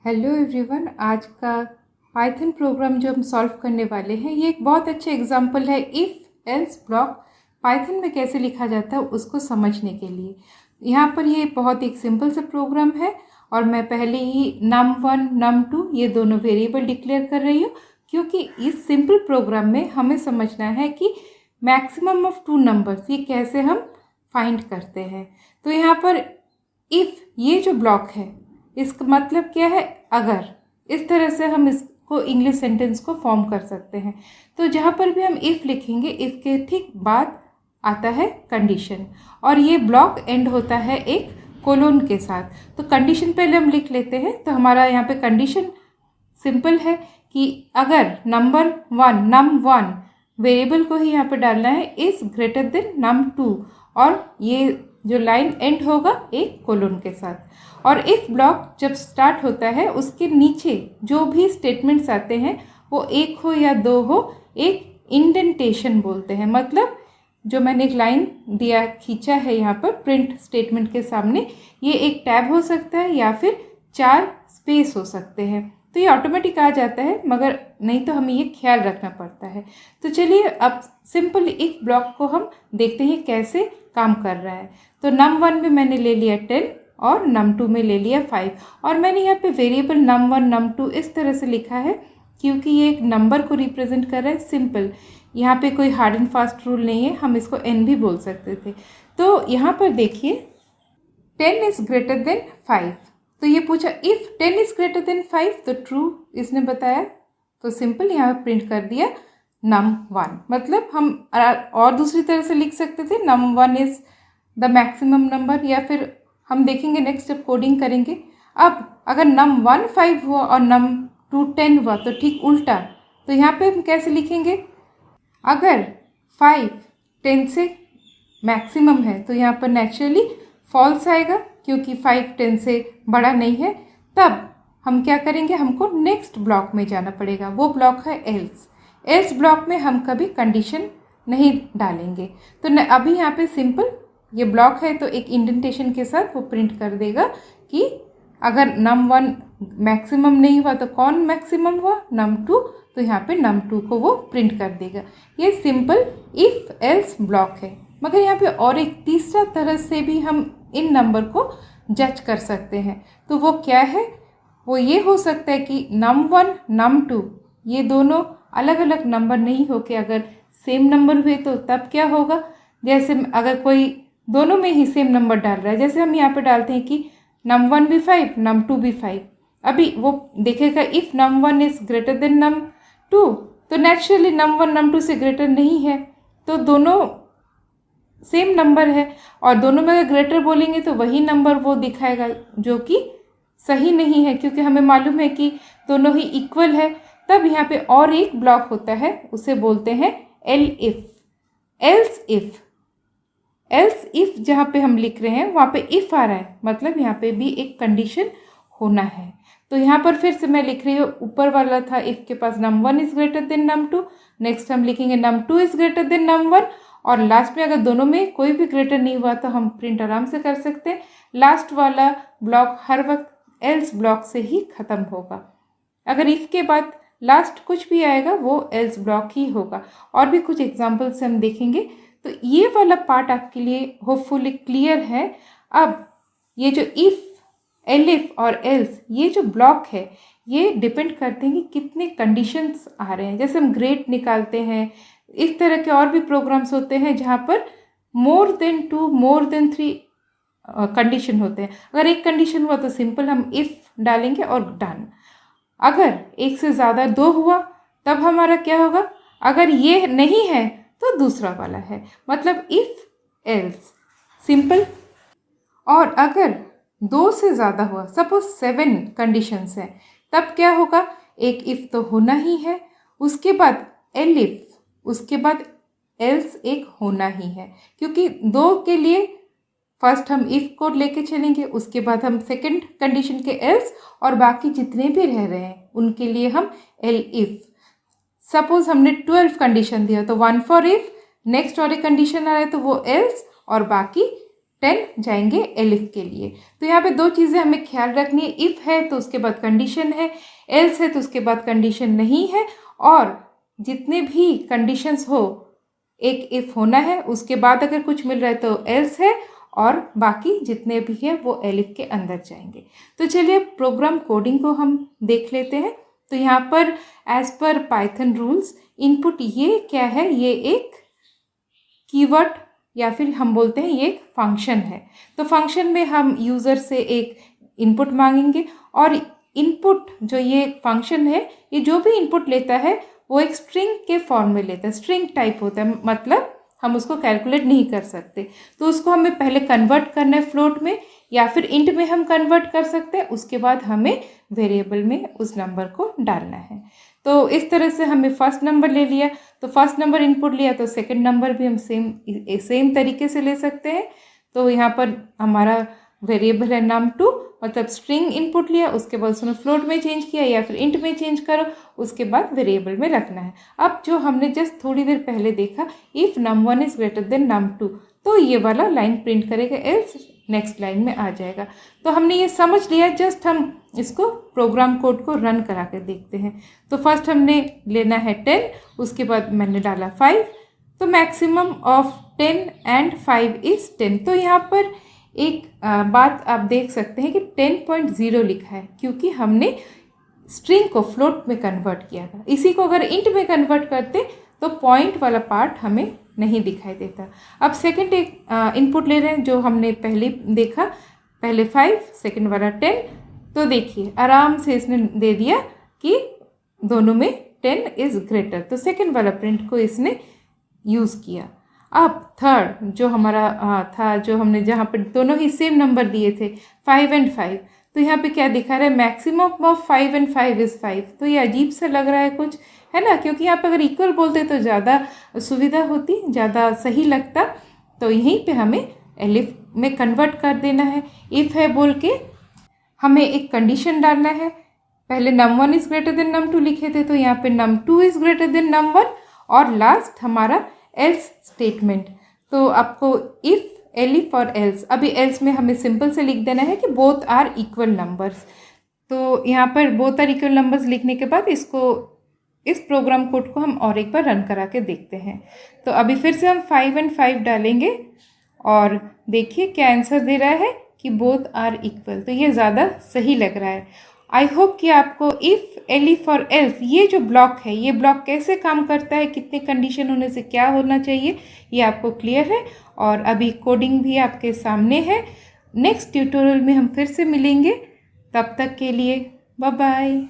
Hello everyone. आज का Python programme जो हम सॉल्व करने वाले हैं ये एक बहुत अच्छा एग्जांपल है इफ़ एल्स ब्लॉक पाइथन में कैसे लिखा जाता है उसको समझने के लिए। यहाँ पर ये बहुत एक सिंपल सा प्रोग्राम है और मैं पहले ही num1 num2 ये दोनों वेरिएबल डिक्लेयर कर रही हूँ क्योंकि इस सिंपल प्रोग्राम में हमें समझना है कि मैक्सिमम ऑफ टू नंबर्स ये कैसे हम फाइंड करते हैं। तो यहाँ पर इफ़ ये जो ब्लॉक है इसका मतलब क्या है, अगर। इस तरह से हम इसको इंग्लिश सेंटेंस को फॉर्म कर सकते हैं। तो जहाँ पर भी हम इफ़ लिखेंगे इफ़ के ठीक बाद आता है कंडीशन और ये ब्लॉक एंड होता है एक कोलोन के साथ। तो कंडीशन पहले हम लिख लेते हैं। तो हमारा यहाँ पे कंडीशन सिंपल है कि अगर num1 वेरिएबल को ही यहाँ पे डालना है इज़ ग्रेटर देन num2 और ये जो लाइन एंड होगा एक कोलोन के साथ। और इफ ब्लॉक जब स्टार्ट होता है उसके नीचे जो भी स्टेटमेंट्स आते हैं वो एक हो या दो हो, एक इंडेंटेशन बोलते हैं। मतलब जो मैंने एक लाइन दिया खींचा है यहाँ पर प्रिंट स्टेटमेंट के सामने, ये एक टैब हो सकता है या फिर 4 स्पेस हो सकते हैं। तो ये ऑटोमेटिक आ जाता है, मगर नहीं तो हमें ये ख्याल रखना पड़ता है। तो चलिए अब सिंपल इफ ब्लॉक को हम देखते हैं कैसे काम कर रहा है। तो num1 में मैंने ले लिया 10 और num2 में ले लिया 5 और मैंने यहाँ पे वेरिएबल num1 num2 इस तरह से लिखा है क्योंकि ये एक नंबर को रिप्रेजेंट कर रहा है। सिंपल, यहाँ पे कोई हार्ड एंड फास्ट रूल नहीं है, हम इसको n भी बोल सकते थे। तो यहाँ पर देखिए 10 इज़ ग्रेटर देन 5। तो ये पूछा इफ़ 10 इज़ ग्रेटर देन 5 तो ट्रू इसने बताया। तो सिंपल यहाँ पे प्रिंट कर दिया num1। मतलब हम और दूसरी तरह से लिख सकते थे num1 is the maximum number, या फिर हम देखेंगे नेक्स्ट जब कोडिंग करेंगे। अब अगर num1 5 हुआ और num2 10 हुआ तो ठीक उल्टा। तो यहाँ पे हम कैसे लिखेंगे, अगर 5 10 से मैक्सिमम है तो यहाँ पर नेचुरली फॉल्स आएगा क्योंकि 5 10 से बड़ा नहीं है। तब हम क्या करेंगे, हमको नेक्स्ट ब्लॉक में जाना पड़ेगा, वो ब्लॉक है एल्स। एल्स ब्लॉक में हम कभी कंडीशन नहीं डालेंगे। तो अभी यहाँ पे सिंपल ये ब्लॉक है तो एक इंडेंटेशन के साथ वो प्रिंट कर देगा कि अगर num1 मैक्सिमम नहीं हुआ तो कौन मैक्सिमम हुआ, num2। तो यहाँ पे num2 को वो प्रिंट कर देगा। ये सिंपल इफ़ एल्स ब्लॉक है। मगर यहाँ पे और एक तीसरा तरह से भी हम इन नंबर को जज कर सकते हैं। तो वो क्या है, वो ये हो सकता है कि num1 num2 ये दोनों अलग अलग नंबर नहीं हो के अगर सेम नंबर हुए तो तब क्या होगा। जैसे अगर कोई दोनों में ही सेम नंबर डाल रहा है, जैसे हम यहाँ पे डालते हैं कि num1 भी 5 num2 भी 5। अभी वो देखेगा if num1 is greater than num2 तो नेचुरली num1 num2 से ग्रेटर नहीं है, तो दोनों सेम नंबर है और दोनों में अगर ग्रेटर बोलेंगे तो वही नंबर वो दिखाएगा जो कि सही नहीं है क्योंकि हमें मालूम है कि दोनों ही इक्वल है। तब यहाँ पे और एक ब्लॉक होता है, उसे बोलते हैं एल्स इफ़। एल्स इफ़ जहाँ पे हम लिख रहे हैं वहाँ पे इफ़ आ रहा है, मतलब यहाँ पे भी एक कंडीशन होना है। तो यहाँ पर फिर से मैं लिख रही हूँ, ऊपर वाला था इफ़ के पास num1 is greater than num2, next हम लिखेंगे num2 is greater than num1 और लास्ट में अगर दोनों में कोई भी ग्रेटर नहीं हुआ तो हम प्रिंट आराम से कर सकते हैं। लास्ट वाला ब्लॉक हर वक्त एल्स ब्लॉक से ही ख़त्म होगा। अगर इफ़ के बाद लास्ट कुछ भी आएगा वो एल्स ब्लॉक ही होगा। और भी कुछ एग्जाम्पल से हम देखेंगे। तो ये वाला पार्ट आपके लिए होपफुली क्लियर है। अब ये जो इफ़ एलिफ और एल्स ये जो ब्लॉक है ये डिपेंड करते हैं कि कितने कंडीशंस आ रहे हैं। जैसे हम ग्रेड निकालते हैं, इस तरह के और भी प्रोग्राम्स होते हैं जहाँ पर more than 2 more than 3 condition होते हैं। अगर एक कंडीशन हुआ तो सिंपल हम इफ़ डालेंगे और डन। अगर एक से ज़्यादा 2 हुआ तब हमारा क्या होगा, अगर ये नहीं है तो दूसरा वाला है, मतलब इफ़ एल्स सिंपल। और अगर 2 से ज़्यादा हुआ, सपोज 7 कंडीशंस हैं, तब क्या होगा, एक इफ़ तो होना ही है, उसके बाद एलिफ, उसके बाद एल्स एक होना ही है क्योंकि 2 के लिए फर्स्ट हम इफ़ को लेके चलेंगे, उसके बाद हम सेकंड कंडीशन के एल्स और बाकी जितने भी रह रहे हैं उनके लिए हम एल इफ़। सपोज हमने 12 कंडीशन दिया तो 1 फॉर इफ़, नेक्स्ट और एक कंडीशन आ रहा है तो वो एल्स और बाकी 10 जाएंगे एलिफ के लिए। तो यहाँ पे दो चीज़ें हमें ख्याल रखनी है, इफ़ है तो उसके बाद कंडीशन है, एल्स है तो उसके बाद कंडीशन नहीं है, और जितने भी कंडीशंस हो एक इफ़ होना है, उसके बाद अगर कुछ मिल रहा है तो एल्स है, और बाकी जितने भी हैं वो एलिफ के अंदर जाएंगे। तो चलिए प्रोग्राम कोडिंग को हम देख लेते हैं। तो यहाँ पर as per Python rules input ये क्या है, ये एक कीवर्ड या फिर हम बोलते हैं ये एक फंक्शन है। तो फंक्शन में हम यूज़र से एक इनपुट मांगेंगे, और इनपुट जो ये फंक्शन है ये जो भी इनपुट लेता है वो एक स्ट्रिंग के फॉर्म में लेता है, स्ट्रिंग टाइप होता है, मतलब हम उसको कैलकुलेट नहीं कर सकते। तो उसको हमें पहले कन्वर्ट करना है फ्लोट में, या फिर इंट में हम कन्वर्ट कर सकते हैं, उसके बाद हमें वेरिएबल में उस नंबर को डालना है। तो इस तरह से हमें फर्स्ट नंबर ले लिया, तो फर्स्ट नंबर इनपुट लिया, तो सेकंड नंबर भी हम सेम तरीके से ले सकते हैं। तो यहाँ पर हमारा वेरिएबल है num2, मतलब स्ट्रिंग इनपुट लिया, उसके बाद उसमें फ्लोट में चेंज किया या फिर इंट में चेंज करो, उसके बाद वेरिएबल में रखना है। अब जो हमने जस्ट थोड़ी देर पहले देखा, if num1 is greater than num2, तो ये वाला लाइन प्रिंट करेगा, एल्स नेक्स्ट लाइन में आ जाएगा। तो हमने ये समझ लिया, जस्ट हम इसको प्रोग्राम कोड को रन करा कर देखते हैं। तो फर्स्ट हमने लेना है 10, उसके बाद मैंने डाला 5, तो मैक्सिमम ऑफ 10 एंड 5 इज़ 10। तो यहाँ पर एक बात आप देख सकते हैं कि 10.0 लिखा है, क्योंकि हमने स्ट्रिंग को फ्लोट में कन्वर्ट किया था। इसी को अगर इंट में कन्वर्ट करते तो पॉइंट वाला पार्ट हमें नहीं दिखाई देता। अब सेकंड एक इनपुट ले रहे हैं जो हमने पहले देखा, पहले 5, सेकंड वाला 10। तो देखिए आराम से इसने दे दिया कि दोनों में 10 इज़ ग्रेटर, तो सेकंड वाला प्रिंट को इसने यूज़ किया। अब थर्ड जो हमारा था, जो हमने जहाँ पर दोनों ही सेम नंबर दिए थे 5 एंड 5, तो यहाँ पे क्या दिखा रहा है, मैक्सिमम ऑफ 5 एंड 5 इज़ 5। तो ये अजीब सा लग रहा है कुछ, है ना, क्योंकि यहाँ पे अगर इक्वल बोलते तो ज़्यादा सुविधा होती, ज़्यादा सही लगता। तो यहीं पे हमें एलिफ में कन्वर्ट कर देना है। इफ़ है बोल के हमें एक कंडीशन डालना है। पहले num1 is greater than num2 लिखे थे, तो यहाँ पे num2 is greater than num1, और लास्ट हमारा एल्स स्टेटमेंट। तो आपको इफ़, एलिफ और एल्स, अभी एल्स में हमें सिंपल से लिख देना है कि बोथ आर इक्वल नंबर्स। तो यहाँ पर बोथ आर इक्वल नंबर्स लिखने के बाद इस प्रोग्राम कोड को हम और एक बार रन करा के देखते हैं। तो अभी फिर से हम 5 एंड 5 डालेंगे, और देखिए क्या आंसर दे रहा है कि बोथ आर इक्वल। तो ये ज़्यादा सही लग रहा है। आई होप कि आपको इफ़, एलिफ और एल्स ये जो ब्लॉक है, ये ब्लॉक कैसे काम करता है, कितने कंडीशन होने से क्या होना चाहिए, ये आपको क्लियर है। और अभी कोडिंग भी आपके सामने है। नेक्स्ट ट्यूटोरियल में हम फिर से मिलेंगे, तब तक के लिए बाय बाय।